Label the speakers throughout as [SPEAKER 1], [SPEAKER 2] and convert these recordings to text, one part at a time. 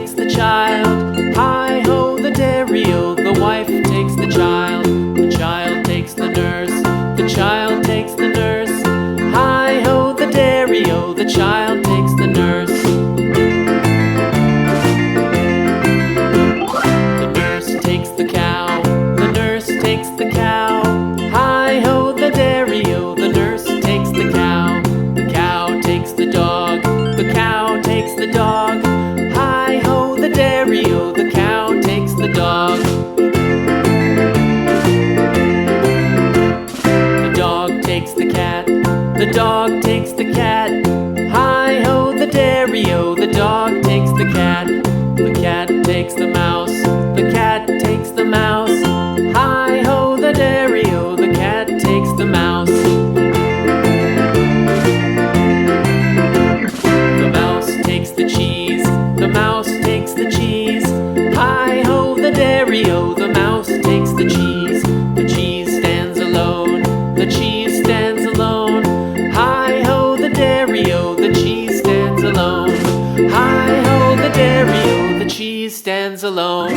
[SPEAKER 1] takes the child. Hi-ho, the dairy-o, the wife takes the child. The child takes the nurse, the child takes the nurse. Hi-ho, the dairy-o, the child takes the nurse. The nurse takes the cow, the nurse takes the cow. Hi-ho, the dairy-o, the nurse takes the cow. The cow takes the dog, the cow takes the dog. Hi-ho, the dairy-o, the cow takes the dog. The dog takes the cat, the dog takes the cat. Hi-ho, the dairy-o, the dog takes the cat. The cat takes the mouse, the cat takes the mouse. Hi-ho, the dairy-o, the cat takes the mouse. The mouse takes the cheese, the mouse takes the cheese. Hi-ho, the dairy-o, the mouse takes the cheese. The cheese stands alone, the cheese stands alone. Hi-ho, the dairy-o, the cheese stands alone. Hi-ho, the dairy-o, the cheese stands alone.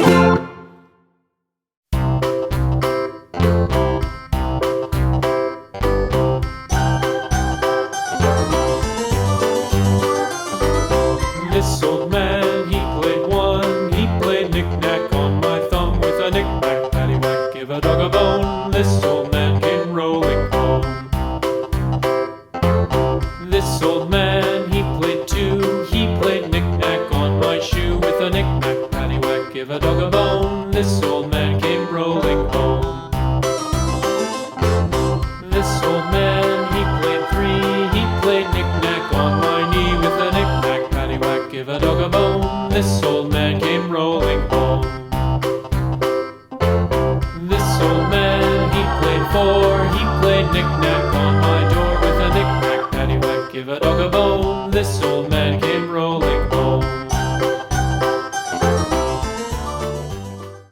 [SPEAKER 2] This old man, he played one. He played knick-knack on my thumb. With a knick-knack, paddywhack, give a dog a bone. This old man came rolling home. This old man, he played two. He played knick-knack on my shoe. With a knick-knack, paddywhack, give a dog a bone. This old man came rolling home. This old man, he played three. He played knick-knack on my knee. With a knick-knack, paddywhack, give a dog a bone. This old man came rolling home. This old man, he played four. He played knick-knack on my door. With a knick-knack, paddywhack, give a dog a bone. This old man came